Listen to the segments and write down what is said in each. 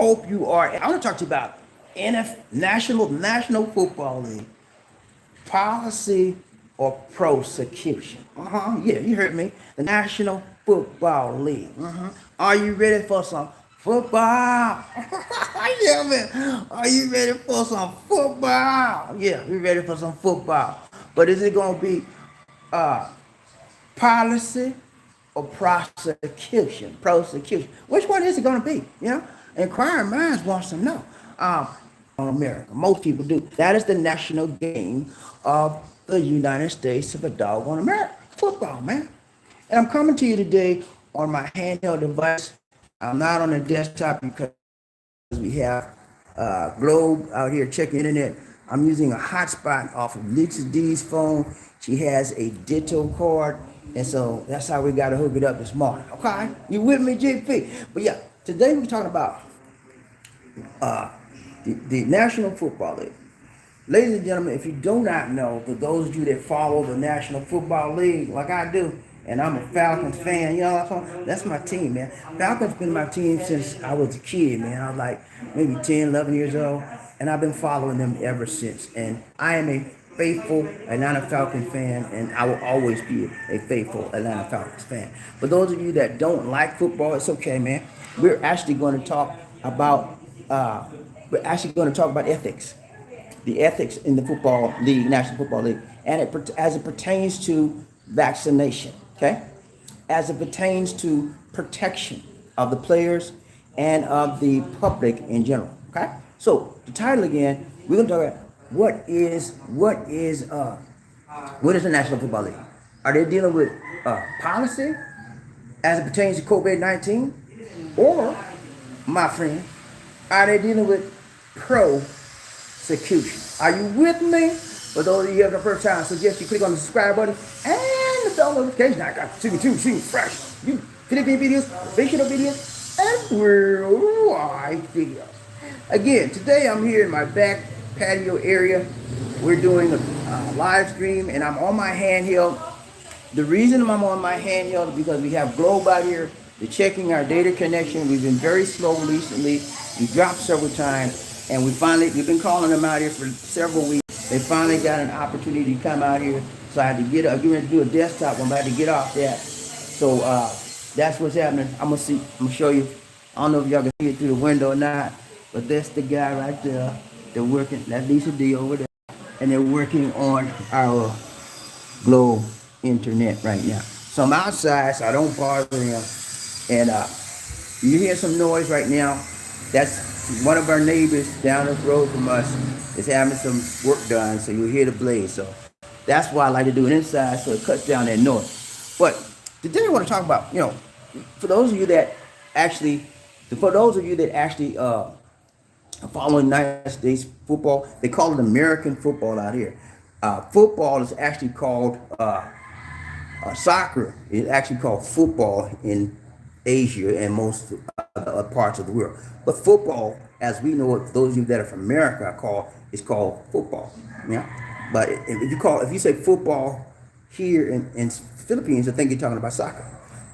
hope you are. I want to talk to you about National Football League policy or prosecution. Yeah, you heard me. The National Football League. Are you ready for some football? Yeah, man. Are you ready for some football? Yeah, we ready for some football. But is it going to be uh, policy or prosecution? Prosecution. Which one is it going to be? Inquiring minds wants to know. On America, most people do. That is the national game of the United States of a doggone America. Football, man. And I'm coming to you today on my handheld device. I'm not on a desktop because we have Globe out here checking internet. I'm using a hotspot off of Lisa D's phone. She has a Ditto card, and so that's how we got to hook it up this morning. Okay, you with me, GP? But yeah, today we're talking about the National Football League. Ladies and gentlemen, if you do not know, for those of you that follow the National Football League like I do, and I'm a Falcons fan, that's my team, man. Falcons been my team since I was a kid, man. I was like maybe 10, 11 years old, and I've been following them ever since. And I am a faithful Atlanta Falcons fan, and I will always be a faithful Atlanta Falcons fan. For those of you that don't like football, it's okay, man. We're actually going to talk about ethics, the ethics in the football league, National Football League, and as it pertains to vaccination, okay? As it pertains to protection of the players and of the public in general, okay? So the title again, we're going to talk about what is the National Football League? Are they dealing with policy as it pertains to COVID-19, or, my friend, are they dealing with prosecution? Are you with me? For those of you here for the first time, I suggest you click on the subscribe button and the bell notification. I got see fresh Philippine videos, vacational videos, and worldwide videos. Again, today I'm here in my back patio area. We're doing a live stream, and I'm on my handheld. The reason I'm on my handheld is because we have Globe out here. They're checking our data connection. We've been very slow recently. We dropped several times, and we've been calling them out here for several weeks. They finally got an opportunity to come out here, so I had to get up. I'm going to do a desktop one, but I had to get off that. So that's what's happening. I'm gonna show you. I don't know if y'all can see it through the window or not, but that's the guy right there. They're working. That's Lisa D over there, and they're working on our Globe internet right now. So I'm outside, so I don't bother them. And you hear some noise right now. That's one of our neighbors down the road from us is having some work done, so you'll hear the blaze. So that's why I like to do it inside, so it cuts down that noise. But today I want to talk about, for those of you that actually following United States football, they call it American football out here. Football is actually called soccer. It's actually called football in Asia and most other parts of the world. But football, as we know it, those of you that are from America is called football. Yeah. But if you say football here in Philippines, I think you're talking about soccer.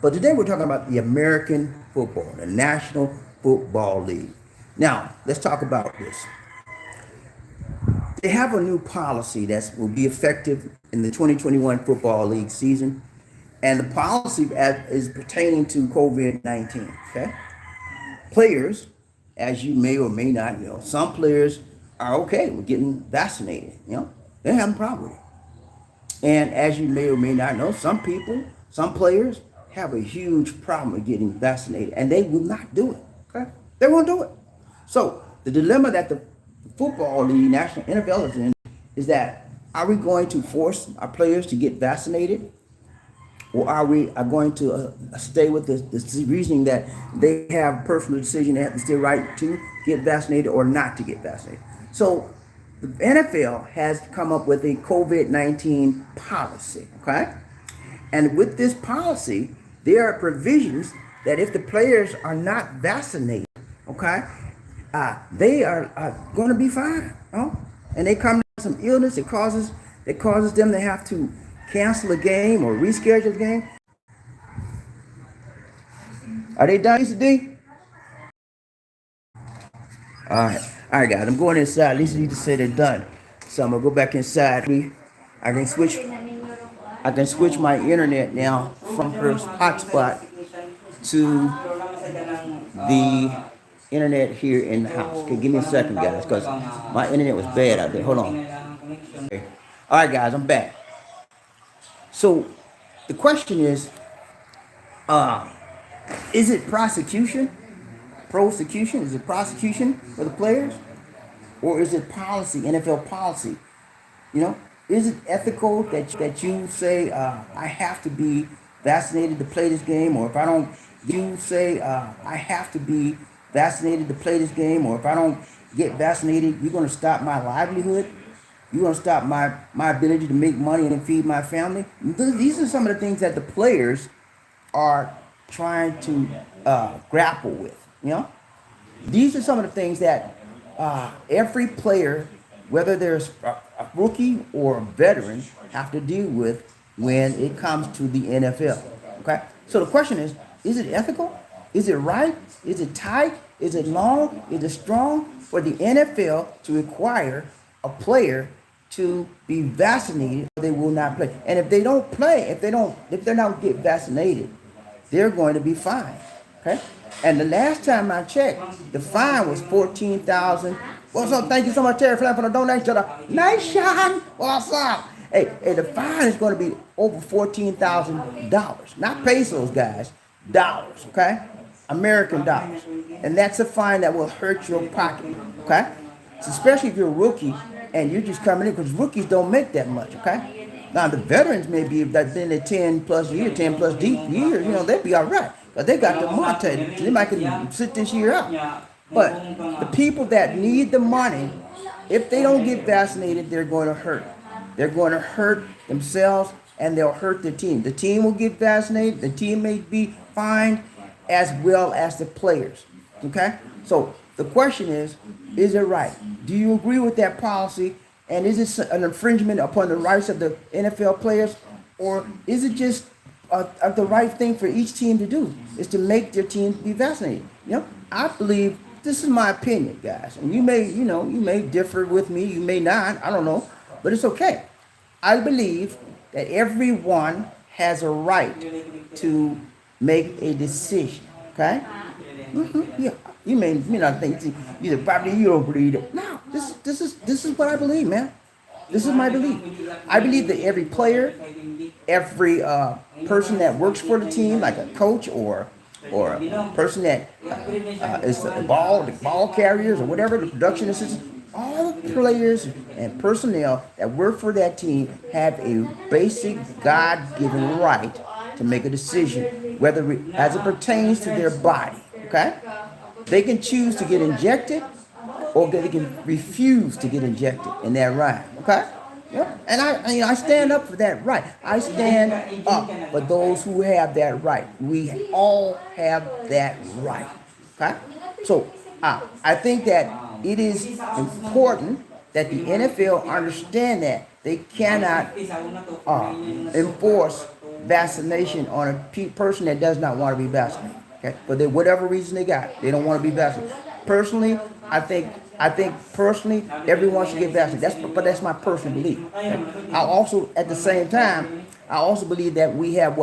But today we're talking about the American football, the National Football League. Now, let's talk about this. They have a new policy that will be effective in the 2021 Football League season. And the policy is pertaining to COVID-19, okay? Players, as you may or may not know, some players are okay with getting vaccinated, they don't have a problem with it. And as you may or may not know, some players have a huge problem with getting vaccinated, and they will not do it, okay? They won't do it. So the dilemma that the Football League, National NFL is in, is that are we going to force our players to get vaccinated? Or are we going to stay with the reasoning that they have personal decision, they have the still right to get vaccinated or not to get vaccinated? So the NFL has come up with a COVID-19 policy, okay? And with this policy, there are provisions that if the players are not vaccinated, okay, they are going to be fine. And they come down with some illness that causes them to have to cancel a game or reschedule a game. Are they done, Lisa D? All right, guys. I'm going inside. At least you need to say they're done. So I'm gonna go back inside. I can switch. I can switch my internet now from her hotspot to the internet here in the house. Okay, give me a second, guys, because my internet was bad out there. Hold on. Okay. All right, guys, I'm back. So the question uh, is it prosecution? Prosecution? Is it prosecution for the players? Or is it policy, NFL policy? You know, is it ethical that you say I have to be vaccinated to play this game, or if I don't, you say I have to be vaccinated to play this game, or if I don't get vaccinated, you're going to stop my livelihood? You're going to stop my ability to make money and feed my family? These are some of the things that the players are trying to grapple with. You know, these are some of the things that every player, whether there's a rookie or a veteran, have to deal with when it comes to the NFL. Okay, so the question is it ethical? Is it right? Is it tight? Is it long? Is it strong for the NFL to require a player to be vaccinated or they will not play? And if they don't play, if they're not get vaccinated, they're going to be fined. Okay? And the last time I checked, the fine was 14,000. What's up? Thank you so much, Terry, for the donation to the nation. What's up? Hey, the fine is going to be over $14,000. Not pesos, guys. Dollars, okay? American dollars. And that's a fine that will hurt your pocket, okay? So especially if you're a rookie and you're just coming in, because rookies don't make that much, okay? Now, the veterans may be, that's been there 10 plus years, you know, they'd be all right. But they got the money. They might can sit this year out. But the people that need the money, if they don't get vaccinated, they're going to hurt. They're going to hurt themselves and they'll hurt the team. The team will get vaccinated. The team may be fined as well as the players. Okay? So the question is it right? Do you agree with that policy? And is it an infringement upon the rights of the NFL players? Or is it just the right thing for each team to do is to make their teams be vaccinated? You know, I believe this is my opinion, guys. And you may differ with me, you may not, I don't know, but it's okay. I believe that everyone has a right to make a decision. Okay? Yeah. You may not think you said, Bobby, you don't believe it. No, this is what I believe, man. This is my belief. I believe that every player, every person that works for the team, like a coach or a person that is the ball carriers or whatever, the production assistants, all players and personnel that work for that team have a basic God-given right to make a decision, whether as it pertains to their body. Okay? They can choose to get injected or they can refuse to get injected in that right. Okay? Yep. And I stand up for that right. I stand up for those who have that right. We all have that right. Okay? So I think that it is important that the NFL understand that they cannot enforce vaccination on a person that does not want to be vaccinated. Okay? For whatever reason they got, they don't want to be vaccinated. Personally, I think personally everyone should get vaccinated. That's my personal belief. Okay? I also, at the same time, I also believe that we have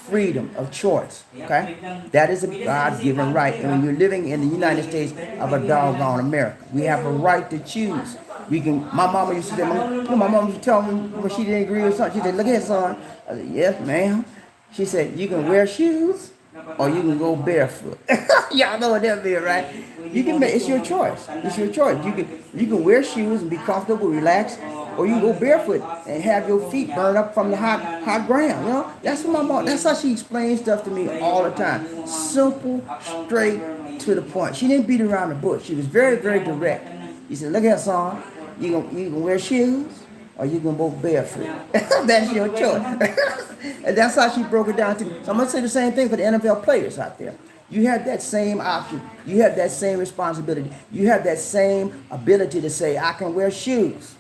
freedom of choice. Okay, that is a God-given right. And when you're living in the United States of a doggone America, we have a right to choose. We can. My mama used to say, my mama used to tell me when she didn't agree with something. She said, "Look here, son." I said, "Yes, ma'am." She said, "You can wear shoes or you can go barefoot." Y'all know what that means, right? You can make. It's your choice. It's your choice. You can wear shoes and be comfortable, relaxed, or you go barefoot and have your feet burn up from the hot ground. You know, that's what my mom. That's how she explains stuff to me all the time. Simple, straight to the point. She didn't beat around the bush. She was very, very direct. She said, "Look at that, son. You can wear shoes or you can go barefoot. That's your choice." And that's how she broke it down to me. So I'm gonna say the same thing for the NFL players out there. You have that same option. You have that same responsibility. You have that same ability to say, "I can wear shoes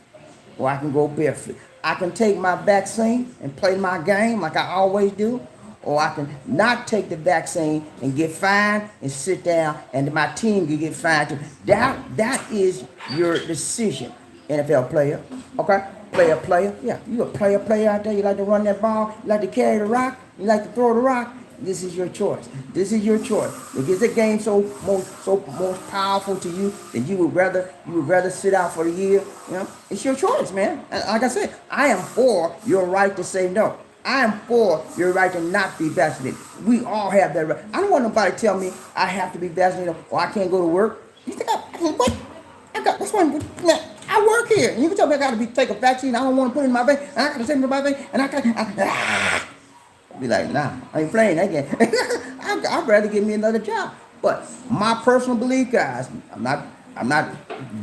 or I can go barefoot. I can take my vaccine and play my game like I always do, or I can not take the vaccine and get fined and sit down, and my team can get fined too. That is your decision, NFL player. Okay, player. Yeah, you a player out there. You like to run that ball. You like to carry the rock. You like to throw the rock. This is your choice. This is your choice. If it's a game so most powerful to you, then you would rather sit out for the year. You know, it's your choice, man. Like I said, I am for your right to say no. I am for your right to not be vaccinated. We all have that right. I don't want nobody to tell me I have to be vaccinated or I can't go to work. You think what? That's why I work here. And you can tell me I got to take a vaccine. I don't want to put it in my vein. And I got to take it in my vein. And be like, nah, I ain't playing that game. I'd rather give me another job. But my personal belief, guys, I'm not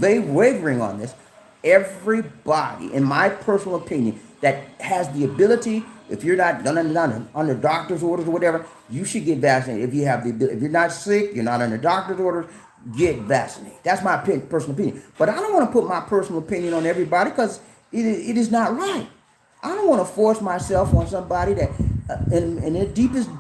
wavering on this. Everybody, in my personal opinion, that has the ability, if you're not under doctor's orders or whatever, you should get vaccinated. If you have the ability, if you're not sick, you're not under doctor's orders, get vaccinated. That's my personal opinion. But I don't want to put my personal opinion on everybody because it is not right. I don't want to force myself on somebody that in their deepest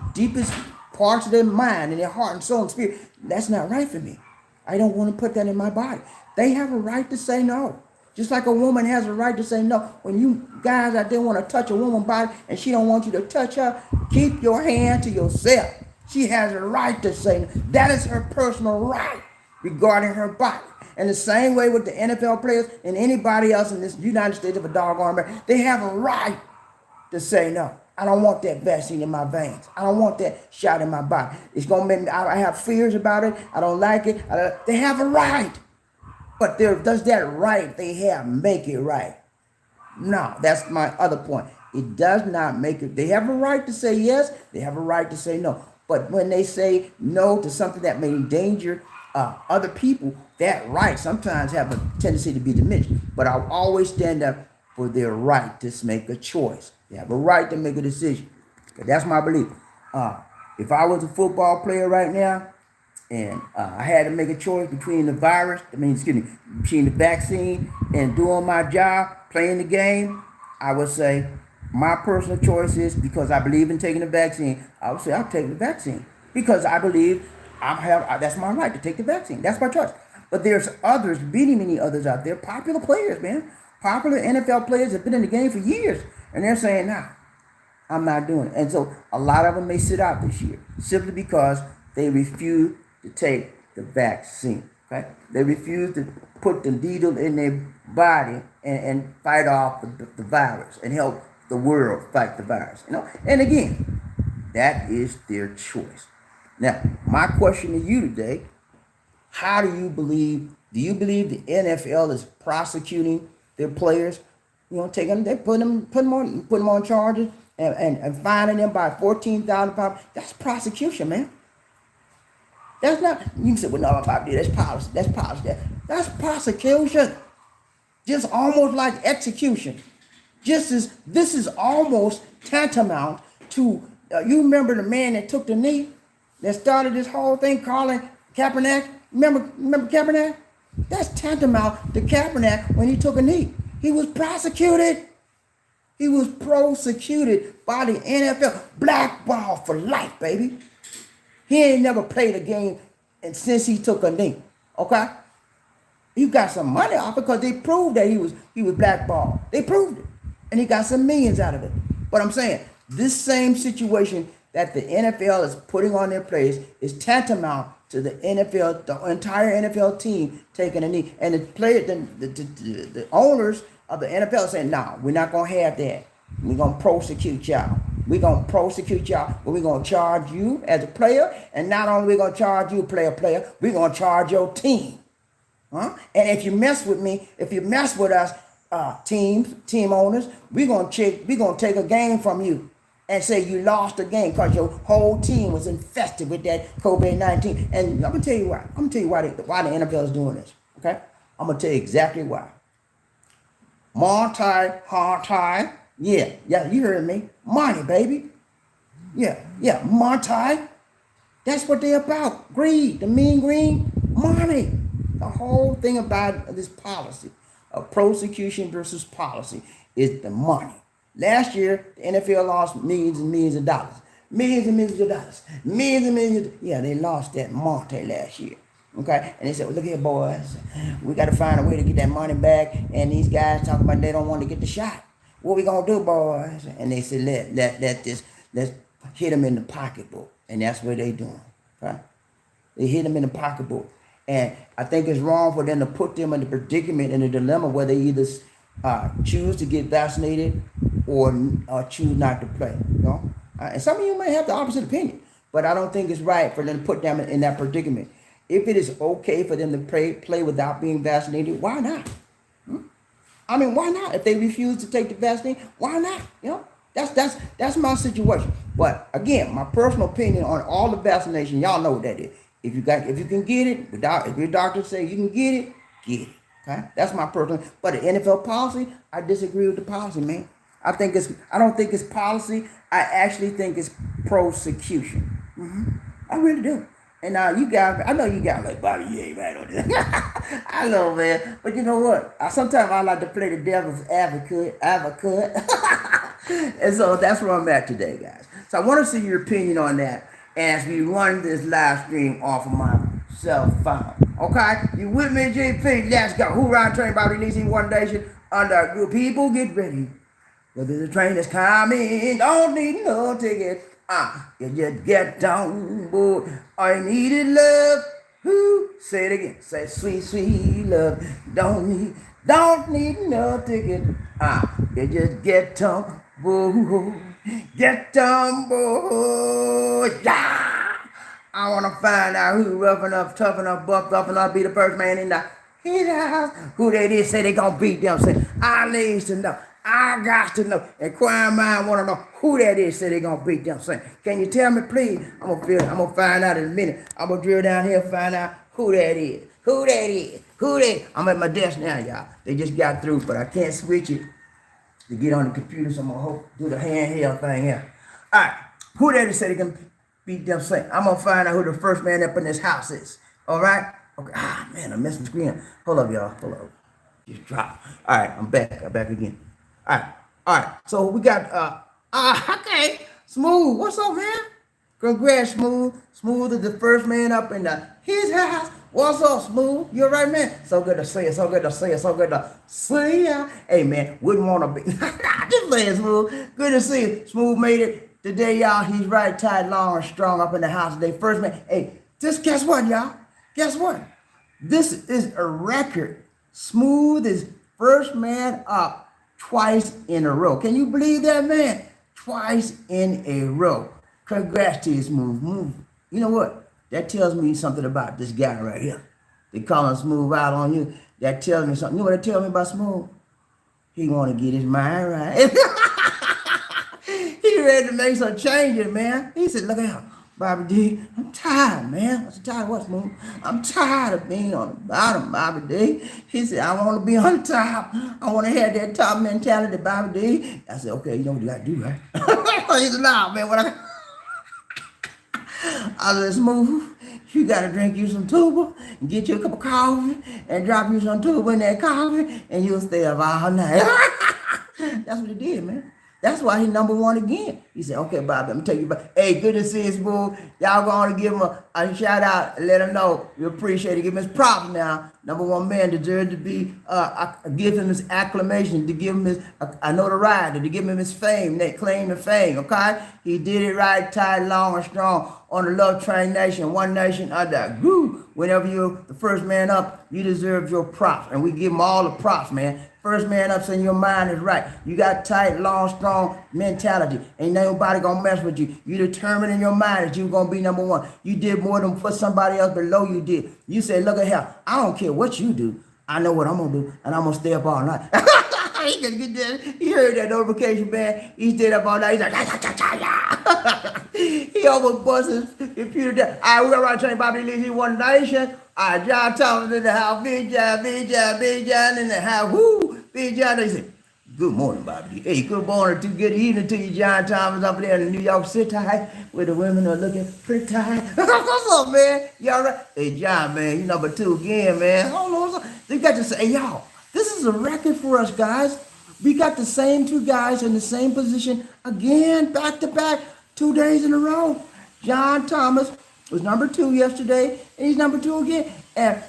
parts of their mind and their heart and soul and spirit. That's not right for me. I don't want to put that in my body. They have a right to say no. Just like a woman has a right to say no. When you guys out there want to touch a woman's body and she don't want you to touch her, keep your hand to yourself. She has a right to say no. That is her personal right regarding her body. And the same way with the NFL players and anybody else in this United States of a doggone America, they have a right to say no. I don't want that vaccine in my veins. I don't want that shot in my body. It's going to make me, I have fears about it. I don't like it. They have a right. But does that right they have make it right? No, that's my other point. It does not make it. They have a right to say yes. They have a right to say no. But when they say no to something that may endanger other people, that right sometimes have a tendency to be diminished. But I'll always stand up for their right to make a choice. They have a right to make a decision. That's my belief. If I was a football player right now and I had to make a choice between the between the vaccine and doing my job, playing the game, I would say my personal choice is, because I believe in taking the vaccine, I would say I'll take the vaccine because I believe that's my right to take the vaccine. That's my choice. But there's others, many others out there, popular players, man. Popular NFL players have been in the game for years. And they're saying, nah, I'm not doing it. And so a lot of them may sit out this year simply because they refuse to take the vaccine. Okay? They refuse to put the needle in their body and fight off the virus and help the world fight the virus. You know? And again, that is their choice. Now, my question to you today, do you believe the NFL is prosecuting their players? You know, they put them on charges and fining them by $14,000. That's prosecution, man. That's not. You can say, well, no, BobbieD, that's policy. That's policy. That's prosecution. Just almost like execution. This is almost tantamount to. You remember the man that took the knee, that started this whole thing, calling Kaepernick. Remember Kaepernick? That's tantamount to Kaepernick when he took a knee. He was prosecuted. He was prosecuted by the NFL. Blackball for life, baby. He ain't never played a game and since he took a knee. Okay? He got some money off it because they proved that he was blackballed. They proved it. And he got some millions out of it. But I'm saying, this same situation that the NFL is putting on their players is tantamount to the NFL, the entire NFL team taking a knee. And the owners of the NFL are saying, no, we're not going to have that. We're going to prosecute y'all. We're going to prosecute y'all, but we're going to charge you as a player. And not only we're going to charge you player, we're going to charge your team. Huh? And if you mess with me, if you mess with us, team owners, we're going to take a game from you and say you lost the game because your whole team was infested with that COVID-19. And I'm going to tell you why. I'm going to tell you why the NFL is doing this. Okay? I'm going to tell you exactly why. Multi. Yeah, you heard me. Money, baby. Yeah, multi. That's what they're about. Greed, the mean green, money. The whole thing about this policy of prosecution versus policy is the money. Last year, the NFL lost millions and millions of dollars. millions and millions of dollars. Millions and millions of, yeah, they lost that money last year. Okay, and they said, well, look here, boys, we got to find a way to get that money back. And these guys talking about they don't want to get the shot. What we gonna do, boys? And they said, let's hit them in the pocketbook, and that's what they doing. Okay, they hit them in the pocketbook, and I think it's wrong for them to put them in the predicament, in the dilemma where they either choose to get vaccinated or choose not to play. You know, and some of you may have the opposite opinion, but I don't think it's right for them to put them in that predicament. If it is okay for them to play without being vaccinated, why not? I mean, why not? If they refuse to take the vaccine, why not? You know, that's my situation. But again, my personal opinion on all the vaccination, y'all know what that is. If you can get it, if your doctor say you can get it, get it. Okay, that's my personal. But the NFL policy, I disagree with the policy, man. I don't think it's policy. I actually think it's prosecution. I really do. And now you guys, I know you guys like, Bobby, you ain't right on this. I know, man. But you know what? Sometimes I like to play the devil's advocate. And so that's where I'm at today, guys. So I want to see your opinion on that as we run this live stream off of my cell phone. Okay? You with me, GP? Let's go. Hoorah, train by releasing one nation under good people. Get ready. Whether the train is coming, don't need no ticket. You just get down, boy. I needed love. Who? Say it again. Say sweet, sweet love. Don't need no ticket. You just get down, boy. Get down, boy. Yeah. I wanna find out who rough enough, tough enough, buffed up enough, be the first man in the house. Who they did say they gonna beat them. Say I need to know. I got to know. Inquiring mind want to know who that is. Say they gonna beat them. Saying, can you tell me, please? I'm gonna find out in a minute. I'm gonna drill down here and find out who that is. Who that is? Who that? I'm at my desk now, y'all. They just got through, but I can't switch it to get on the computer. So I'm gonna do the handheld thing here. All right. Who that is? Say they gonna beat them. Saying, I'm gonna find out who the first man up in this house is. All right. Okay. Man, I missed the screen. Hold up, y'all. Hold up. Just drop. All right. I'm back. I'm back again. All right. So we got okay, Smooth. What's up, man? Congrats, Smooth. Smooth is the first man up in his house. What's up, Smooth? You all right, man? So good to see you. So good to see you. So good to see you. Hey, man, wouldn't want to be. Just playing, Smooth. Good to see you. Smooth made it today, y'all. He's right, tight, long, and strong up in the house today. First man. Hey, just guess what, y'all? Guess what? This is a record. Smooth is first man up twice in a row. Can you believe that, man? Twice in a row. Congrats to you, Smooth. You know what? That tells me something about this guy right here. They calling Smooth out on you. That tells me something. You know what they tell me about Smooth? He want to get his mind right. He ready to make some changes, man. He said, look out. BobbieD, I'm tired, man. I said, tired of what, Smooth? I'm tired of being on the bottom, BobbieD. He said, I want to be on the top. I want to have that top mentality, BobbieD. I said, okay, you know what you got to do, right? He said, nah, man, what I said, Smooth, you got to drink you some tuba and get you a cup of coffee and drop you some tuba in that coffee and you'll stay up all night. That's what he did, man. That's why he number one again. He said, okay, Bob, let me tell you about. Hey, good to see you, Smooth. Y'all going to give him a shout out and let him know you appreciate it. Give him his props now. Number one man deserves to be, give him his acclamation, to give him his notoriety, to give him his fame, that claim to fame, okay? He did it right, tight, long, and strong on the Love Train Nation, one nation under. Woo! Whenever you're the first man up, you deserve your props. And we give him all the props, man. First man up saying your mind is right. You got tight, long, strong mentality. Ain't nobody gonna mess with you. You determined in your mind that you're gonna be number one. You did more than put somebody else below you did. You said, look at here, I don't care what you do. I know what I'm gonna do, and I'm gonna stay up all night. He can get that. He heard that notification, man. He stayed up all night. He's like, he almost bust his computer down. All right, we're around train BobbieD, he one nation. All right, John Thomas in the house. Big John in the house. Woo! Big John, they say, good morning, BobbieD. Hey, good morning to good evening to you, John Thomas, up there in New York City, where the women are looking pretty tight. What's up, man? You all right? Hey, John, man, you number two again, man. I don't know what's up. They got to say, hey, y'all, this is a record for us, guys. We got the same two guys in the same position again, back to back. 2 days in a row. John Thomas was number 2 yesterday, and he's number 2 again. And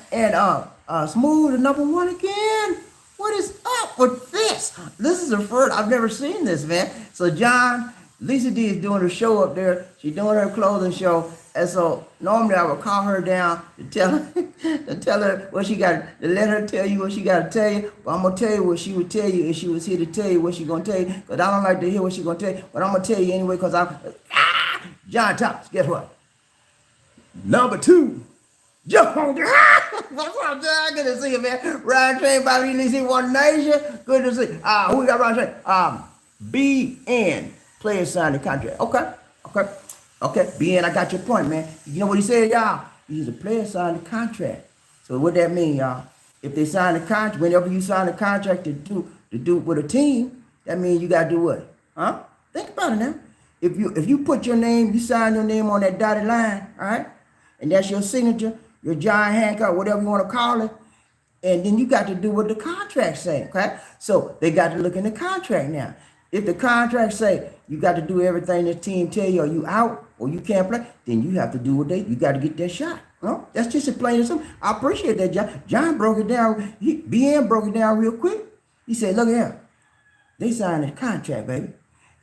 Smooth is number 1 again. What is up with this? This is the first. I've never seen this, man. So John, Lisa D is doing her show up there. She's doing her clothing show. And so normally I would call her down to tell her what she got, to let her tell you what she got to tell you. But I'm going to tell you what she would tell you if she was here to tell you what she's going to tell you. Because I don't like to hear what she's going to tell you. But I'm going to tell you anyway because John Thomas, guess what? Number 2. John, that's what I'm saying. Good to see you, man. Ryan Train, BobbieD, Lisa, One Nation. Good to see. Who we got Ryan Train? BN. Player signed the contract. Okay, BN, I got your point, man. You know what he said, y'all? He's a player signed the contract. So what that mean, y'all? If they sign the contract, whenever you sign a contract to do with a team, that means you gotta do what? Huh? Think about it now. If you put your name, you sign your name on that dotted line, all right? And that's your signature, your John Hancock, whatever you want to call it. And then you got to do what the contract say, okay? So they got to look in the contract now. If the contract say you got to do everything the team tell you, or you out, or you can't play, then you have to do what you got to get that shot. No, that's just as plain as something. I appreciate that, John. John broke it down. BN broke it down real quick. He said, look here, they signed a contract, baby.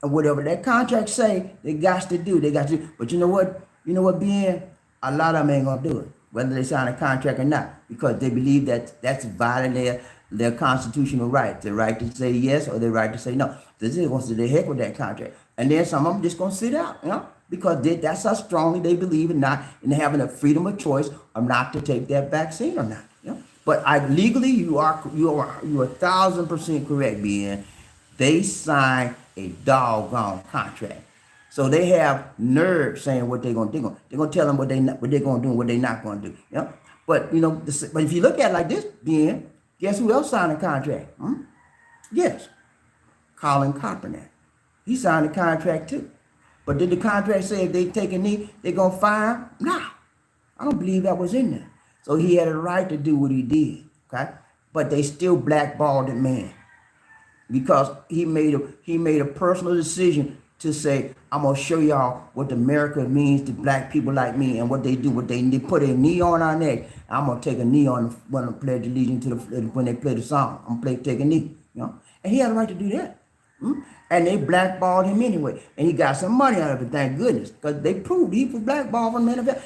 And whatever that contract say, they got to do. But you know what? BN? A lot of them ain't going to do it, whether they sign a contract or not, because they believe that that's violating their constitutional right, the right to say yes or the right to say no. This is going to say the heck with that contract. And then some of them just going to sit out, because that's how strongly they believe in having a freedom of choice or not to take that vaccine or not. But legally, you are 1,000% correct, BN. They signed a doggone contract. So they have nerve saying what they're going to do. They're going to tell them what they're going to do and what they're not going to do. But but if you look at it like this, then guess who else signed a contract? Yes, Colin Kaepernick. He signed a contract too. But did the contract say if they take a knee, they're going to fire him? No, I don't believe that was in there. So he had a right to do what he did. Okay, but they still blackballed the man because he made a personal decision to say, I'm going to show y'all what America means to black people like me and what they do, they put a knee on our neck. I'm going to take a knee on when I pledge allegiance to when they play the song. I'm going to take a knee, And he had a right to do that. And they blackballed him anyway. And he got some money out of it, thank goodness, because they proved he was blackballed from the NFL.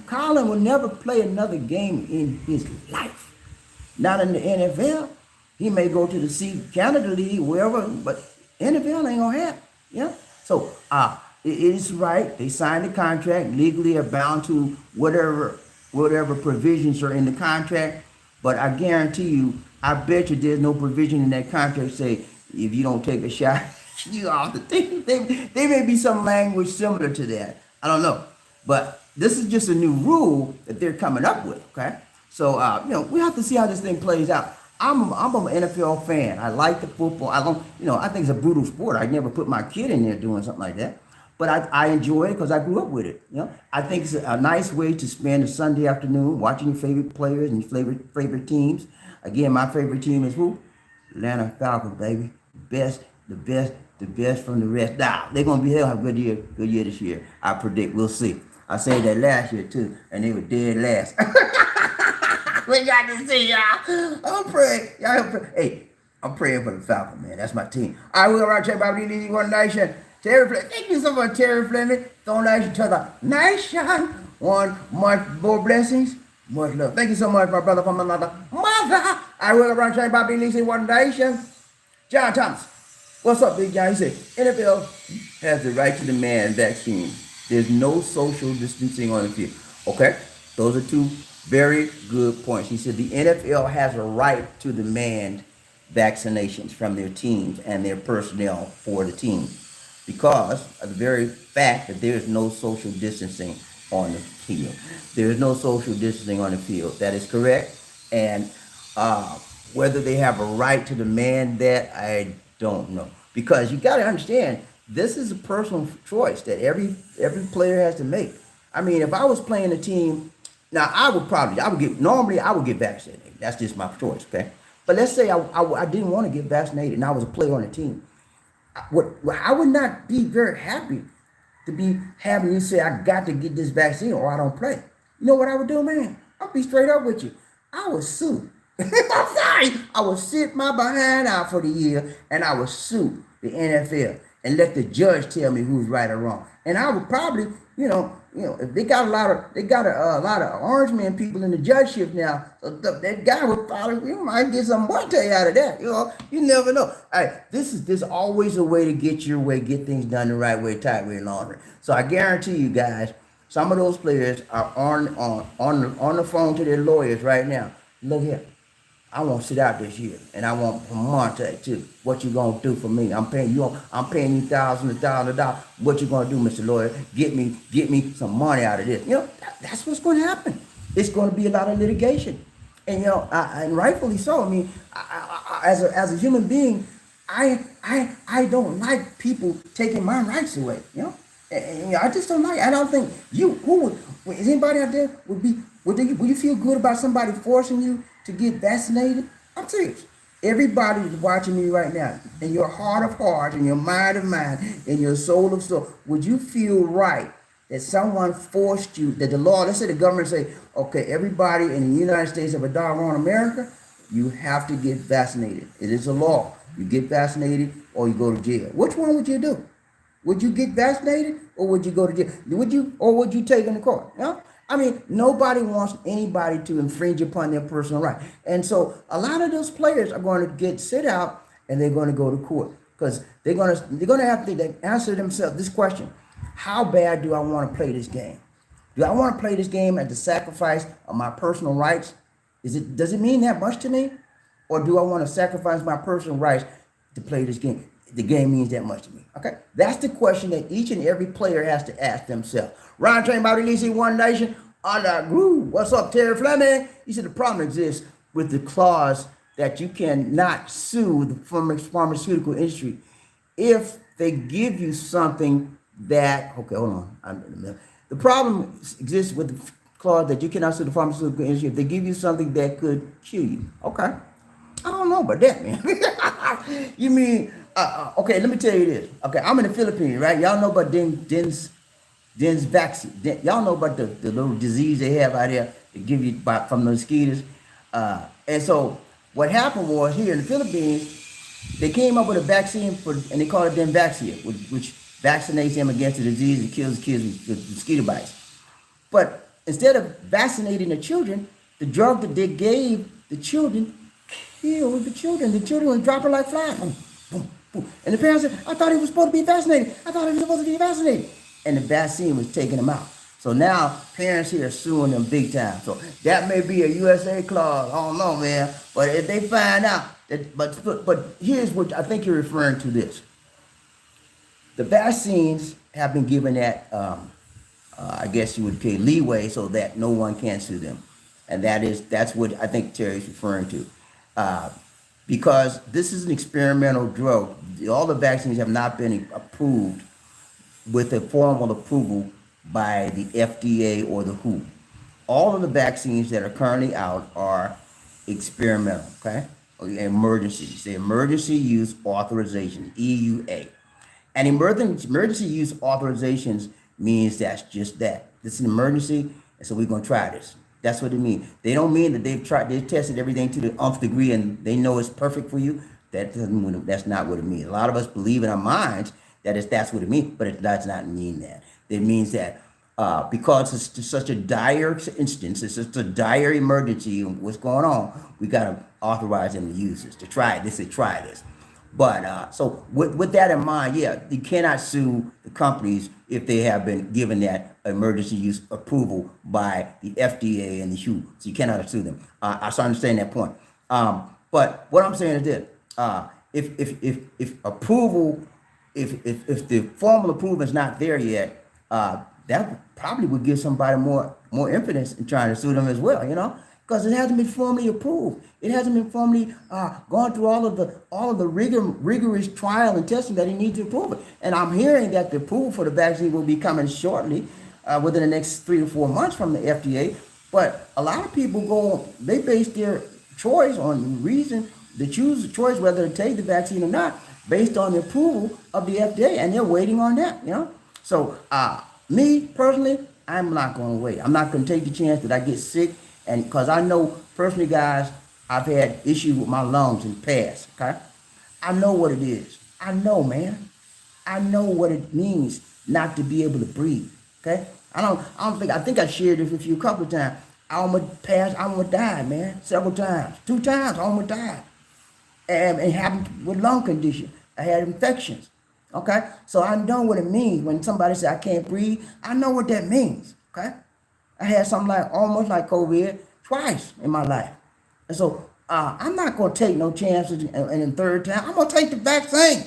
Colin will never play another game in his life. Not in the NFL. He may go to the Canada League, wherever, but NFL ain't going to happen. So it is right. They signed the contract. Legally are bound to whatever provisions are in the contract. But I guarantee you, I bet you there's no provision in that contract say if you don't take a shot, you off the thing. There may be some language similar to that. I don't know. But this is just a new rule that they're coming up with. Okay. So we have to see how this thing plays out. I'm an NFL fan. I like the football. I think it's a brutal sport. I never put my kid in there doing something like that. But I enjoy it because I grew up with it. I think it's a nice way to spend a Sunday afternoon watching your favorite players and your favorite teams. Again, my favorite team is who? Atlanta Falcons, baby. The best from the rest. Now, they'll have a good year this year. I predict. We'll see. I said that last year too, and they were dead last. We got to see y'all. I'm praying. Hey, I'm praying for the Falcons, man. That's my team. All right, we're going to check out BobbieD, One Nation. Terry Fleming. Thank you so much, Terry Fleming. Throwing nation to the nation. One month more blessings. Much love. Thank you so much, my brother from another mother. I will run check BobbieD, One Nation. John Thomas. What's up, Big John? He said, NFL has the right to demand vaccine. There's no social distancing on the field. Okay, those are two very good points. He said the NFL has a right to demand vaccinations from their teams and their personnel for the team because of the very fact that there is no social distancing on the field. There is no social distancing on the field. That is correct. And whether they have a right to demand that, I don't know. Because you got to understand, this is a personal choice that every player has to make. I mean, if I was playing a team, now I would get vaccinated. That's just my choice, okay? But let's say I didn't want to get vaccinated and I was a player on the team. I would not be very happy to be having you say, I got to get this vaccine or I don't play. You know what I would do, man? I'll be straight up with you. I would sue. I'm sorry. I would sit my behind out for the year and I would sue the NFL and let the judge tell me who's right or wrong. And I would probably, if they got a lot of orange man people in the judgeship now, so that guy would probably, might get some money out of that. You never know. All right, there's always a way to get your way, get things done the right way, tight way, laundry. So I guarantee you guys, some of those players are on the phone to their lawyers right now. Look here, I won't sit out this year, and I want Monte too. What you gonna do for me? I'm paying you thousands of dollars. What you gonna do, Mr. Lawyer? Get me some money out of this. That's what's going to happen. It's going to be a lot of litigation, and and rightfully so. I mean, as a human being, I don't like people taking my rights away. And I just don't like. I don't think is anybody out there would you feel good about somebody forcing you to get vaccinated? I'm serious. Everybody is watching me right now, in your heart of heart, in your mind of mind, in your soul of soul. Would you feel right that someone forced you, that the law, let's say the government say, okay, everybody in the United States of a doggone America, you have to get vaccinated. It is a law. You get vaccinated or you go to jail. Which one would you do? Would you get vaccinated or would you go to jail? Would you take in the court? I mean, nobody wants anybody to infringe upon their personal right. And so a lot of those players are going to get sit out and they're going to go to court because they're going to have to answer themselves this question: how bad do I want to play this game? Do I want to play this game at the sacrifice of my personal rights? Does it mean that much to me? Or do I want to sacrifice my personal rights to play this game? The game means that much to me. Okay, that's the question that each and every player has to ask themselves. Ron Train by releasing One Nation on the groove. What's up, Terry Fleming? He said the problem exists with the clause that you cannot sue the pharmaceutical industry if they give you something that. Okay, hold on. The problem exists with the clause that you cannot sue the pharmaceutical industry if they give you something that could kill you. Okay, I don't know about that, man. You mean? Okay, let me tell you this. Okay, I'm in the Philippines, right? Y'all know about Den's vaccine. Y'all know about the little disease they have out there to give you from the mosquitoes. And so what happened was here in the Philippines, they came up with a vaccine and they call it Denvaxia, which vaccinates them against the disease and kills kids with mosquito bites. But instead of vaccinating the children, the drug that they gave the children killed the children. The children were dropping like flies. Boom, boom, boom. And the parents said, I thought he was supposed to be vaccinated. And the vaccine was taking them out. So now parents here are suing them big time. So that may be a USA clause. I don't know, man. But if they find out that, but here's what I think you're referring to this. The vaccines have been given that, I guess you would say, leeway so that no one can sue them. And that's what I think Terry's referring to. Because this is an experimental drug. All the vaccines have not been approved with a formal approval by the FDA or the WHO. All of the vaccines that are currently out are experimental, okay? Emergencies, the emergency use authorization, EUA. And emergency use authorizations means that's just that. This is an emergency, and so we're gonna try this. That's what it means. They don't mean that they've tested everything to the nth degree and they know it's perfect for you. That's not what it means. A lot of us believe in our minds that that's what it means, but it does not mean that. It means that because it's such a dire instance, it's such a dire emergency, and what's going on, we got to authorize them to use this, to try this, try this. But so with that in mind, yeah, you cannot sue the companies if they have been given that emergency use approval by the FDA and the WHO. So you cannot sue them. I understand that point. But what I'm saying is this: if approval, if the formal approval is not there yet, that probably would give somebody more impetus in trying to sue them as well. Because it hasn't been formally approved. It hasn't been formally gone through all of the rigorous trial and testing that it needs to approve it. And I'm hearing that the approval for the vaccine will be coming shortly, within the next 3 to 4 months from the FDA. But a lot of people they base their choice on reason, they choose the choice whether to take the vaccine or not based on the approval of the FDA, and they're waiting on that. So, me personally, I'm not going to wait. I'm not going to take the chance that I get sick, and because I know personally, guys, I've had issues with my lungs in the past. Okay, I know what it is. I know, man. I know what it means not to be able to breathe. Okay, I don't think. I think I shared this with you a couple of times. I almost passed. I almost died, man. Several times. 2 times, I almost died, and it happened with lung condition. I had infections. Okay, so I know what it means when somebody says I can't breathe. I know what that means. Okay, I had something like almost like COVID twice in my life, and so I'm not gonna take no chances. And the third time, I'm gonna take the vaccine,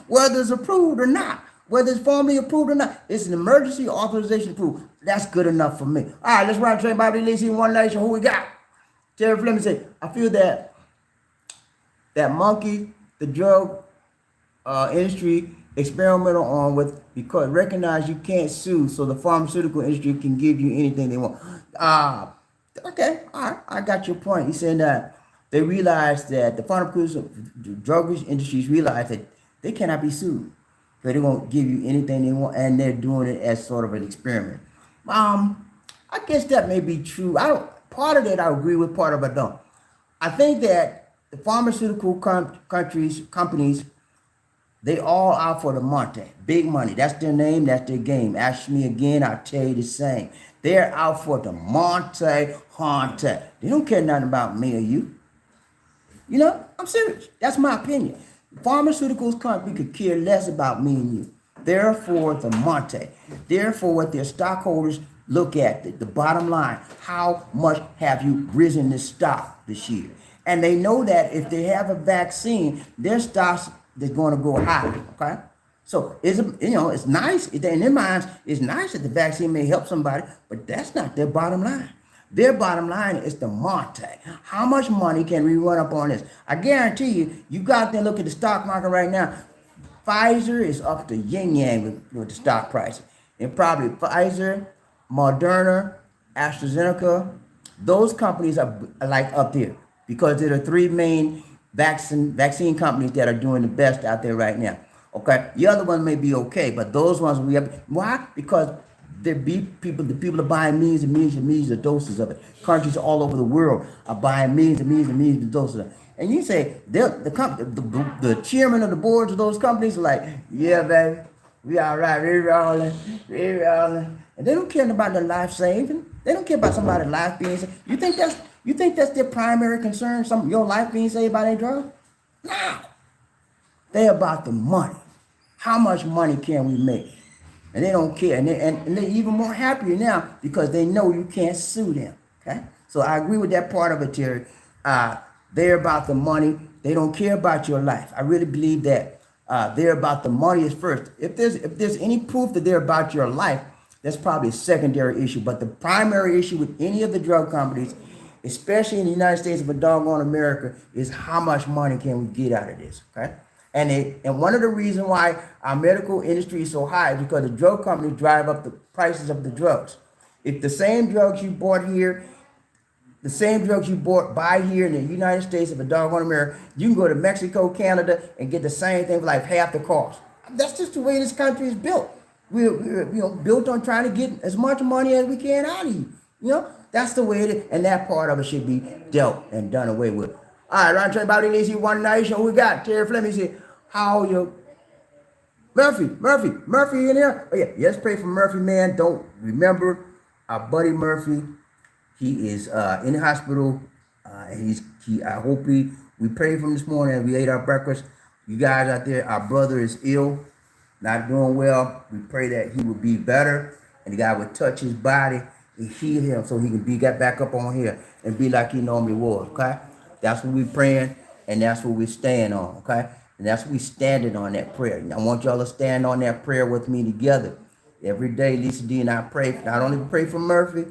whether it's approved or not, whether it's formally approved or not. It's an emergency authorization approved. That's good enough for me. All right, let's run train BobbieD Lacey in One Nation. Who we got? Terry Fleming said, I feel that monkey, the drug industry experimental on with because recognize you can't sue, so the pharmaceutical industry can give you anything they want. Okay, all right, I got your point. He said that they realize that the pharmaceutical drug industries realize that they cannot be sued, so they won't give you anything they want, and they're doing it as sort of an experiment. I guess that may be true. I don't. Part of that I agree with, part of it I don't. I think that the pharmaceutical companies, they all out for the monte, big money. That's their name, that's their game. Ask me again, I'll tell you the same. They're out for the monte. They don't care nothing about me or you. You know, I'm serious. That's my opinion. Pharmaceuticals company could care less about me and you. They're for the monte. They're for what their stockholders look at, the bottom line. How much have you risen the stock this year? And they know that if they have a vaccine, their stocks is going to go high. Okay, so it's nice in their minds. It's nice that the vaccine may help somebody, but that's not their bottom line. Their bottom line is the monte. How much money can we run up on this? I guarantee you, you go out there and look at the stock market right now. Pfizer is up to yin yang with the stock price, and probably Pfizer, Moderna, AstraZeneca, those companies are like up there because they're the three main vaccine companies that are doing the best out there right now. Okay, the other ones may be okay, but those ones we have. Why? Because the people are buying millions and millions and millions of doses of it. Countries all over the world are buying millions and millions and millions of doses of it. And you say the chairman of the boards of those companies are like, yeah, baby, we all right, we rolling, and they don't care about their life saving. They don't care about somebody's life being saved. You think that's their primary concern? Your life being saved by their drug? No. They're about the money. How much money can we make? And they don't care. And they're even more happier now because they know you can't sue them. Okay? So I agree with that part of it, Terry. They're about the money. They don't care about your life. I really believe that they're about the money is first. If there's any proof that they're about your life, that's probably a secondary issue. But the primary issue with any of the drug companies, especially in the United States of a doggone America, is how much money can we get out of this, okay? And one of the reasons why our medical industry is so high is because the drug companies drive up the prices of the drugs. If the same drugs you bought here, the same drugs you buy here in the United States of a doggone America, you can go to Mexico, Canada, and get the same thing for like half the cost. That's just the way this country is built. We're built on trying to get as much money as we can out of you. That's the way it is, and that part of it should be dealt and done away with. All right, round train BobbieD Lacey, One Nation. Who we got? Terry Fleming said, how you? Murphy in here? Oh yeah, let's pray for Murphy, man. Don't remember our buddy Murphy. He is in the hospital. I hope we prayed for him this morning and we ate our breakfast. You guys out there, our brother is ill, not doing well. We pray that he will be better and the guy would touch his body and heal him so he can get back up on here and be like he normally was, okay? That's what we're praying and that's what we're staying on, okay? And that's what we're standing on, that prayer. And I want y'all to stand on that prayer with me together. Every day, Lisa D and I pray. Not only pray for Murphy,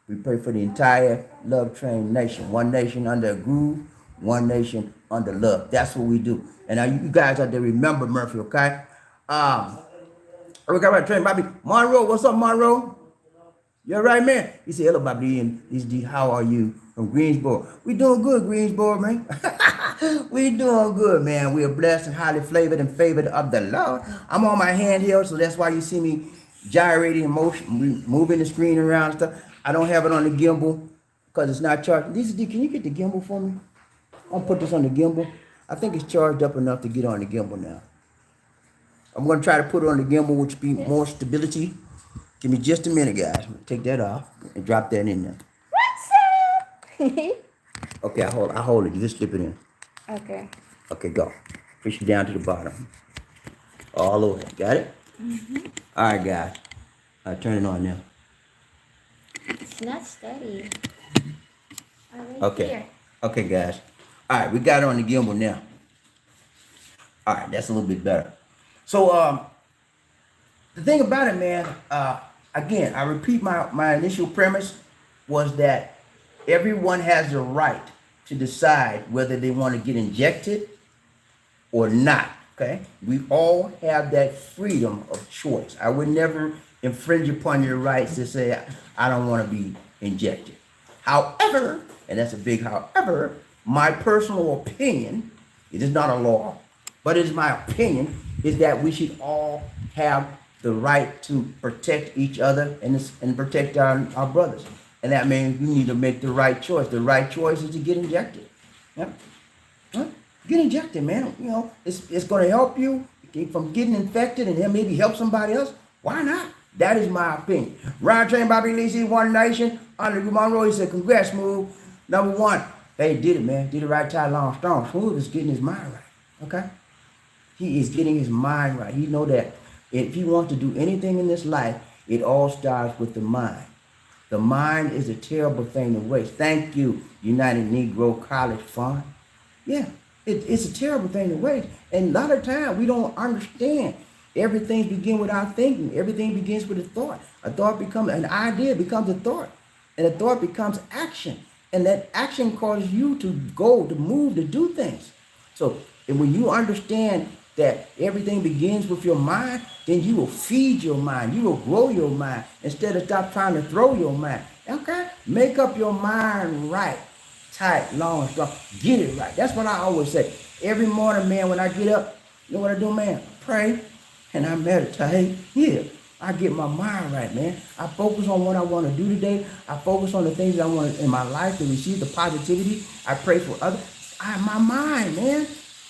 we pray for the entire Love Train Nation. One nation under a groove, one nation under love. That's what we do. And now you guys out there remember Murphy, okay? We got right train, Bobby. Monroe, what's up, Monroe? You all right, man? He said, hello, BobbieD and Lisa D. How are you? From Greensboro. We doing good, Greensboro, man. We doing good, man. We are blessed and highly flavored and favored of the Lord. I'm on my handheld, so that's why you see me gyrating in motion, moving the screen around and stuff. I don't have it on the gimbal because it's not charged. Lisa D, can you get the gimbal for me? I'll put this on the gimbal. I think it's charged up enough to get on the gimbal now. I'm going to try to put it on the gimbal, which be more stability. Give me just a minute, guys. Take that off and drop that in there. What's up? Okay, I hold it. You just slip it in. Okay. Okay, go. Push it down to the bottom. All over. Got it? Mm-hmm. All right, guys. All right, turn it on now. It's not steady. Okay. Here. Okay, guys. All right, we got it on the gimbal now. All right, that's a little bit better. So, the thing about it, man, again, I repeat my initial premise was that everyone has the right to decide whether they want to get injected or not, okay? We all have that freedom of choice. I would never infringe upon your rights to say, I don't want to be injected. However, and that's a big however, my personal opinion, it is not a law, but it is my opinion, is that we should all have the right to protect each other and protect our brothers. And that means you need to make the right choice. The right choice is to get injected. Yeah? Huh? Get injected, man. You know, it's going to help you from getting infected and then maybe help somebody else. Why not? That is my opinion. Ron Train, BobbieD, Lee, One Nation. Under Monroe, he said, congrats, Smooth. Number one. Hey, did it, man. Did it right, tight, long, strong. Smooth is getting his mind right. Okay? He is getting his mind right. He know that if he wants to do anything in this life, it all starts with the mind. The mind is a terrible thing to waste. Thank you, United Negro College Fund. Yeah, it's a terrible thing to waste. And a lot of times we don't understand. Everything begins with our thinking. Everything begins with a thought. A thought becomes, an idea becomes a thought. And a thought becomes action. And that action causes you to go, to move, to do things. So and when you understand that everything begins with your mind, then you will feed your mind. You will grow your mind instead of stop trying to throw your mind. Okay? Make up your mind right. Tight, long, and strong. Get it right. That's what I always say. Every morning, man, when I get up, you know what I do, man? Pray and I meditate. Yeah. I get my mind right, man. I focus on what I want to do today. I focus on the things that I want in my life to receive the positivity. I pray for others. My mind, man.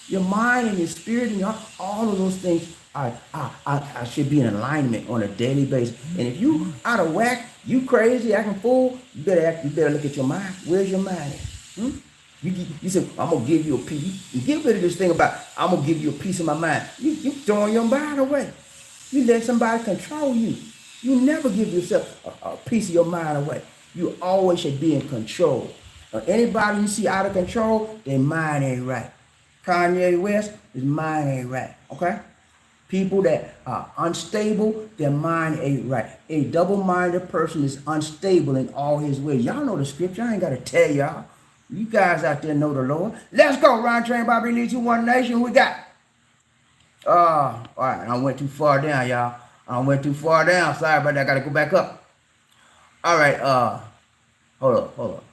Your mind and your spirit and all of those things I should be in alignment on a daily basis. And if you out of whack, you crazy, acting fool, you better look at your mind. Where's your mind at? You said, I'm gonna give you a piece. You get rid of this thing about I'm gonna give you a piece of my mind. You throwing your mind away. You let somebody control you. You never give yourself a piece of your mind away. You always should be in control. Anybody you see out of control, their mind ain't right. Kanye West, his mind ain't right, okay? People that are unstable, their mind ain't right. A double-minded person is unstable in all his ways. Y'all know the scripture. I ain't got to tell y'all. You guys out there know the Lord. Let's go. Ron Train, BobbieD, One Nation. We got. All right. I went too far down, y'all. I went too far down. Sorry about that. I got to go back up. All right. Hold up.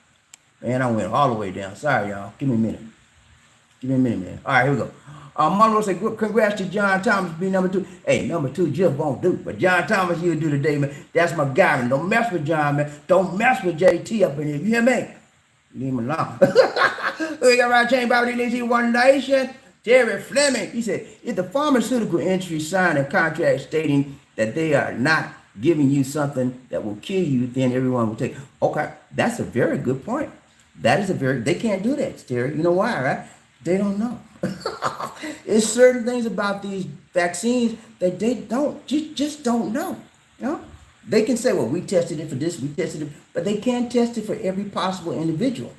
Man, I went all the way down. Sorry, y'all. Give me a minute. Man. All right, here we go. Monroe said, congrats to John Thomas being number 2. Hey, number 2 just won't do. But John Thomas, he'll do today, man. That's my guy, man. Don't mess with John, man. Don't mess with JT up in here. You hear me? Leave him alone. We got right chain, BobbieD, One Nation. Terry Fleming, he said, if the pharmaceutical industry signed a contract stating that they are not giving you something that will kill you, then everyone will take. Okay, that's a very good point. They can't do that, Terry. You know why, right? They don't know. There's certain things about these vaccines that they just don't know. You know? They can say, well, we tested it for this, we tested it, but they can't test it for every possible individual.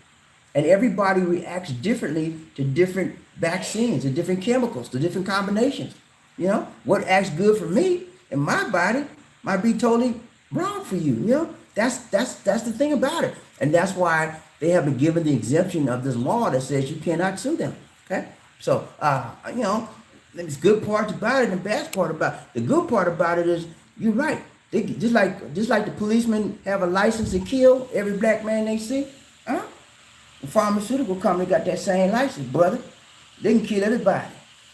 And everybody reacts differently to different vaccines, to different chemicals, to different combinations. You know, what acts good for me and my body might be totally wrong for you. You know, that's the thing about it. And that's why they have been given the exemption of this law that says you cannot sue them. Okay? So, you know, there's good parts about it and bad part about it. The good part about it is you're right. They, just like the policemen have a license to kill every black man they see. Huh? The pharmaceutical company got that same license, brother. They can kill everybody.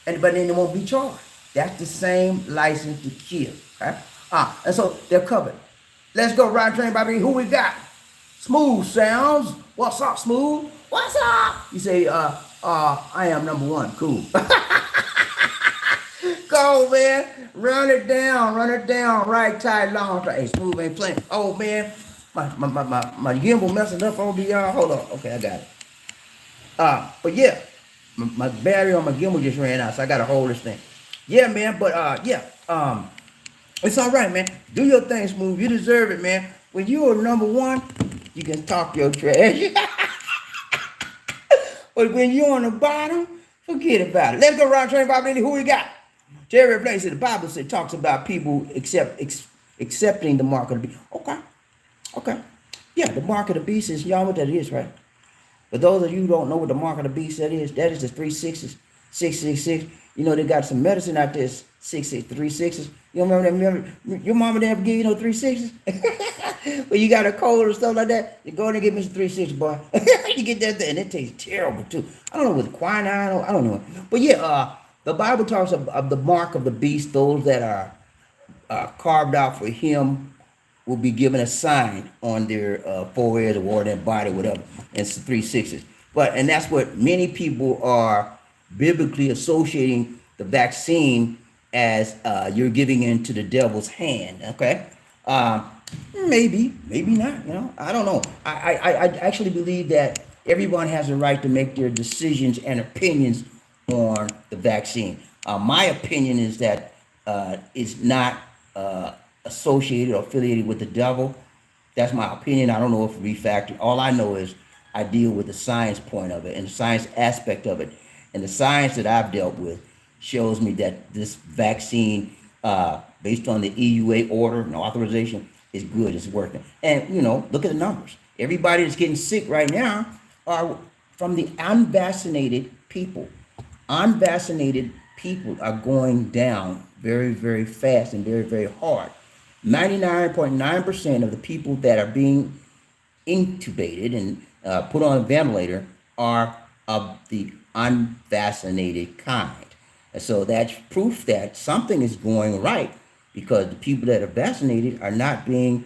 But then they won't be charged. That's the same license to kill. Okay? And so they're covered. Let's go, Ride Train Bobby. Who we got? Smooth sounds. What's up, Smooth? What's up? You say, I am number one. Cool. Go, man. Run it down. Right, tight, long. Hey, Smooth ain't playing. Oh, man. My gimbal messing up on y'all. Hold on. Okay, I got it. But yeah, my battery on my gimbal just ran out, so I gotta hold this thing. Yeah, man. But it's all right, man. Do your thing, Smooth. You deserve it, man. When you are number one, you can talk your trash. But when you're on the bottom, forget about it. Let's go, Round Train Bobby. Who we got? Jerry Blaze, the Bible talks about people accepting the mark of the beast. Okay. Yeah, the mark of the beast is, y'all know what that is, right? But those of you who don't know what the mark of the beast that is the 3 6s, 666. You know, they got some medicine out there, 3 6s. You don't remember your mama never give you no 3 6s? When you got a cold or stuff like that, you go in and get me some 3 6, boy. You get that thing, and it tastes terrible too. I don't know with quinine, I don't know. But yeah, the Bible talks of the mark of the beast, those that are carved out for him will be given a sign on their forehead or their body, whatever. And it's 3 6s. And that's what many people are biblically associating the vaccine as you're giving into the devil's hand. Okay. Maybe not, you know. I don't know. I actually believe that everyone has a right to make their decisions and opinions on the vaccine. My opinion is that it's not associated or affiliated with the devil. That's my opinion. I don't know if it be factored. All I know is I deal with the science point of it and the science aspect of it. And the science that I've dealt with shows me that this vaccine, based on the EUA order and authorization, is good, it's working. And, you know, look at the numbers. Everybody that's getting sick right now are from the unvaccinated people. Unvaccinated people are going down very, very fast and very, very hard. 99.9% of the people that are being intubated and put on a ventilator are of the unvaccinated kind. And so that's proof that something is going right, because the people that are vaccinated are not getting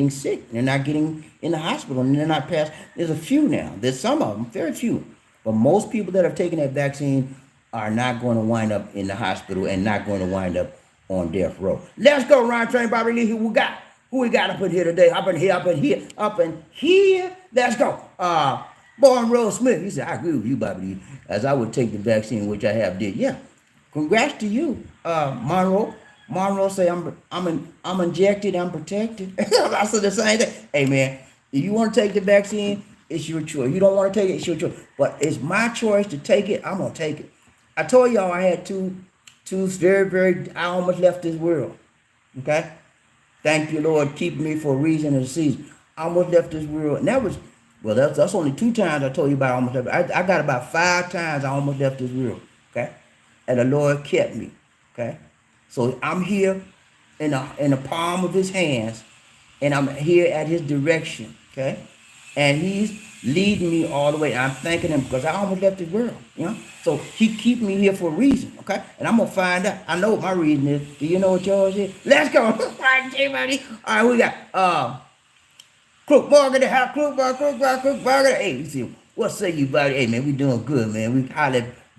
sick. They're not getting in the hospital, and they're not passed. There's a few now. There's some of them, very few. But most people that have taken that vaccine are not going to wind up in the hospital and not going to wind up on death row. Let's go, Ryan Train Bobby Lee. Who we got up in here today? Up in here. Let's go. Born Rose Smith. He said, I agree with you, Bobby, as I would take the vaccine, which I have did. Yeah. Congrats to you, Monroe. Monroe say I'm injected, I'm protected. I said the same thing. Hey man, if you want to take the vaccine, it's your choice. You don't want to take it, it's your choice. But it's my choice to take it. I'm gonna take it. I told y'all I had two very, very. I almost left this world. Okay. Thank you, Lord, keeping me for a reason and a season. I almost left this world, and that was that's only 2 times I told you about almost left. I got about 5 times I almost left this world. Okay, and the Lord kept me. Okay. So I'm here in the palm of his hands, and I'm here at his direction, okay? And he's leading me all the way. I'm thanking him because I almost left this world, you know? So he keep me here for a reason, okay? And I'm going to find out. I know what my reason is. Do you know what yours is? Let's go. All right, we got Crook Morgan, the house, Crook Morgan. Hey, you see, what say you, buddy? Hey, man, we doing good, man.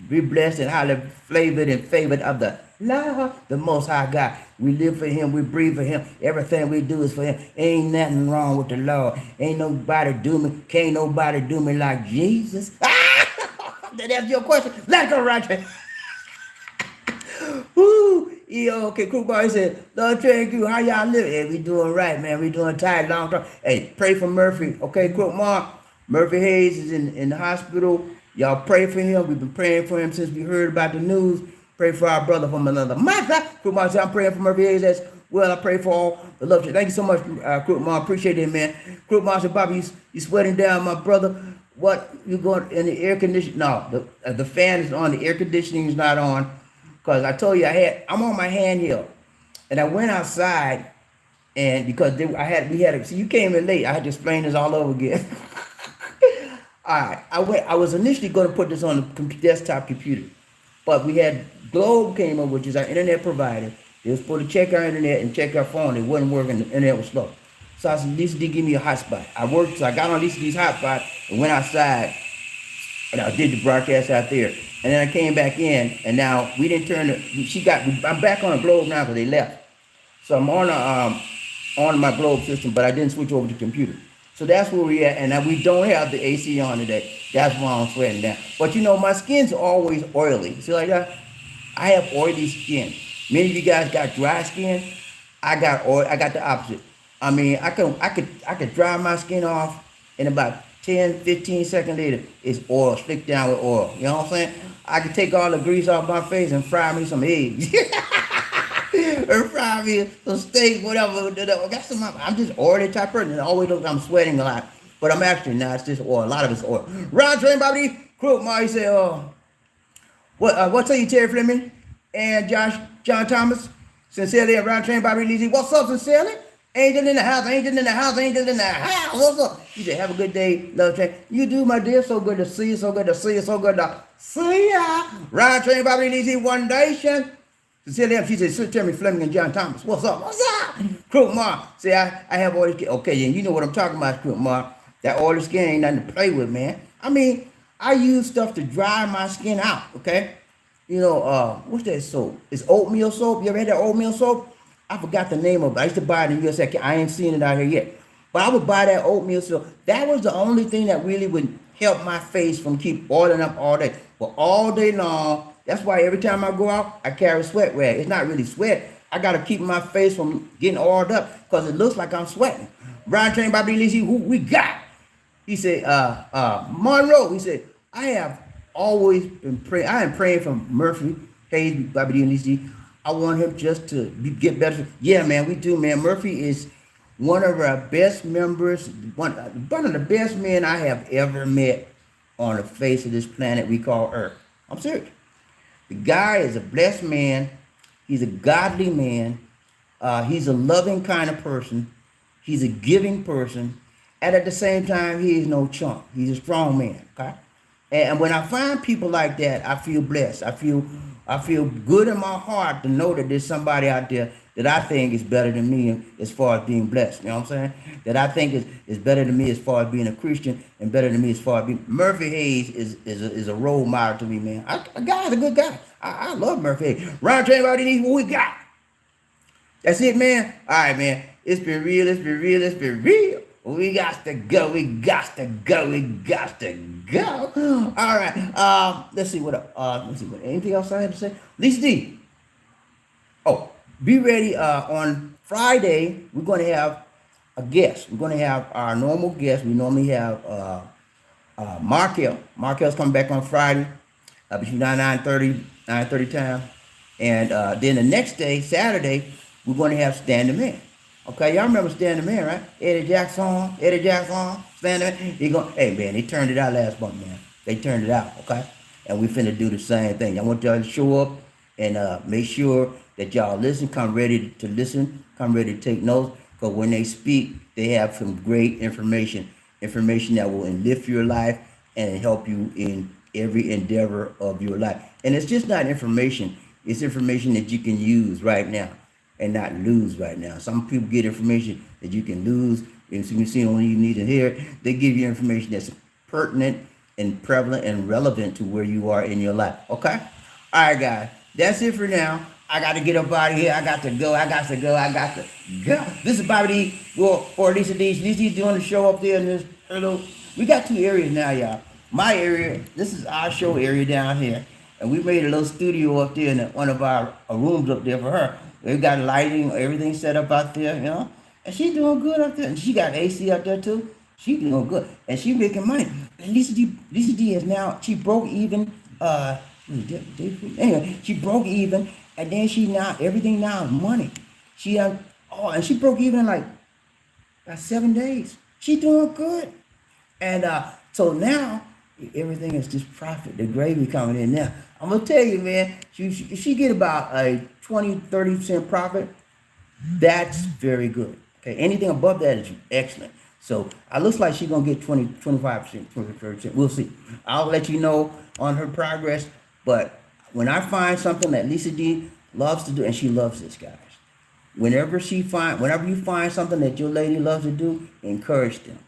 We blessed and highly flavored and favored of the Lord, the Most High God. We live for him. We breathe for him. Everything we do is for him. Ain't nothing wrong with the Lord. Ain't nobody do me. Can't nobody do me like Jesus. That's your question. Let's go right there. Woo. Yeah, okay, cool boy. He said, Lord, thank you. How y'all living? Hey, we doing right, man. We doing tight, long term. Hey, pray for Murphy. Okay, Crook Mark. Murphy Hayes is in the hospital. Y'all pray for him. We've been praying for him since we heard about the news. Pray for our brother from another mother. Crook Mark said, I'm praying for Murphy Hayes as well. I pray for all the love. Thank you so much, Crook Mark. Appreciate it, man. Crook Mark said, Bobby, you sweating down, my brother. What, you going in the air conditioning? No, the fan is on. The air conditioning is not on. Because I told you I'm on my handheld. And I went outside, and because see, you came in late. I had to explain this all over again. All right, I was initially going to put this on the desktop computer, but we had Globe came up, which is our internet provider. They were supposed to check our internet and check our phone. It wasn't working. The internet was slow. So I said, Lisa D, give me a hotspot. I worked, so I got on Lisa D's hotspot and went outside, and I did the broadcast out there. And then I came back in, and now we didn't turn the. I'm back on the Globe now because they left. So I'm on my Globe system, but I didn't switch over to computer. So that's where we at, and now we don't have the AC on today. That's why I'm sweating down. But you know, my skin's always oily. See like that? I have oily skin. Many of you guys got dry skin. I got the opposite. I mean, I could dry my skin off in about 10, 15 seconds later. It's oil, slick down with oil. You know what I'm saying? I could take all the grease off my face and fry me some eggs. Or fry me some steak, whatever. I'm just oily type person. It always looks like I'm sweating a lot. But I'm actually not. It's just oil. A lot of it's oil. Ron Train, BobbieD, Crook, Ma, he said, what say you, Terry Fleming and John Thomas? Sincerely, and Ron Train, BobbieD, what's up, sincerely? Angel in the house, angel in the house, angel in the house. What's up? He said, have a good day, Love Train. You do, my dear. So good to see you. So good to see you. So good to see ya. Ron Train, BobbieD, One Nation. Sincerely, she said, Terry Fleming and John Thomas. What's up? What's up? Crook Ma. Say, I have all this. Okay, and you know what I'm talking about, Crook Ma. That oily skin ain't nothing to play with, man. I mean, I use stuff to dry my skin out, okay? You know, what's that soap? It's oatmeal soap. You ever had that oatmeal soap? I forgot the name of it. I used to buy it in the US. I ain't seen it out here yet. But I would buy that oatmeal soap. That was the only thing that really would help my face from keep oiling up all day. But all day long, that's why every time I go out, I carry a sweat rag. It's not really sweat. I got to keep my face from getting oiled up because it looks like I'm sweating. Brian Train, BobbieD, who we got? He said, Monroe, he said, I have always been praying. I am praying for Murphy, Hayes, BobbieD, and Lisa. I want him just to get better. Yeah, man, we do, man. Murphy is one of our best members, one of the best men I have ever met on the face of this planet we call Earth. I'm serious. The guy is a blessed man. He's a godly man. He's a loving kind of person. He's a giving person. And at the same time, he is no chump. He's a strong man, okay? And when I find people like that, I feel blessed. I feel good in my heart to know that there's somebody out there that I think is better than me as far as being blessed. You know what I'm saying? That I think is better than me as far as being a Christian and better than me as far as being... Murphy Hayes is a role model to me, man. A guy's a good guy. I love Murphy Hayes. Ron Train, BobbieD, what we got? That's it, man. All right, man. It's been real. It's been real. It's been real. We got to go. We got to go. We got to go. All right. Let's see what. Let's see what. Anything else I have to say? Lisa D. Oh, be ready. On Friday, we're going to have a guest. We're going to have our normal guest. We normally have Markel. Markel's coming back on Friday between 9:30 time, and then the next day, Saturday, we're going to have Stand the Man. Okay, y'all remember Stand the Man, right? Eddie Jackson, Stand the Man. Hey, man, they turned it out last month, man. They turned it out, okay? And we finna do the same thing. I want y'all to show up and make sure that y'all listen, come ready to listen, come ready to take notes, because when they speak, they have some great information that will enlift your life and help you in every endeavor of your life. And it's just not information. It's information that you can use right now and not lose right now. Some people get information that you can lose, and so you see when you need to hear. They give you information that's pertinent and prevalent and relevant to where you are in your life. Okay? All right, guys. That's it for now. I got to get up out of here. I got to go. This is BobbieD. Well, for Lisa D. Lisa's doing the show up there in this little. We got two areas now, y'all. My area, this is our show area down here. And we made a little studio up there in one of our rooms up there for her. We've got lighting, everything set up out there, you know. And she's doing good up there. And she got AC up there too. She's doing good. And she's making money. And Lisa D is now, she broke even, anyway, she broke even. And then everything now is money. And she broke even in like 7 days. She's doing good. And so now, everything is just profit. The gravy coming in now. I'm going to tell you, man, she get about a 20-30% profit. That's very good. Okay, anything above that is excellent. So it looks like she's gonna get 25%, 20%. We'll see. I'll let you know on her progress. But when I find something that Lisa D loves to do, and she loves this, guys. Whenever you find something that your lady loves to do, encourage them,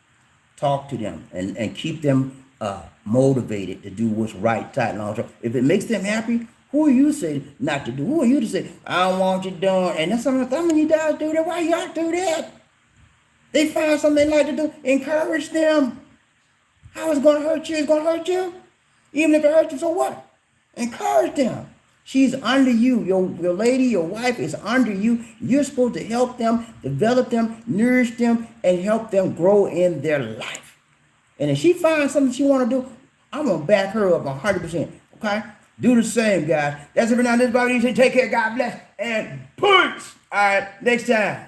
talk to them, and keep them motivated to do what's right, tight, long term. If it makes them happy, who are you to say not to do? Who are you to say I don't want you doing? And that's some of you guys do that. Why y'all do that? They find something they like to do. Encourage them. How it's gonna hurt you? It's gonna hurt you. Even if it hurts you, so what? Encourage them. She's under you. Your lady, your wife is under you. You're supposed to help them, develop them, nourish them, and help them grow in their life. And if she finds something she want to do, I'm going to back her up 100%. Okay? Do the same, guys. That's it for now. This is BobbieD. Take care. God bless. And peace. All right. Next time.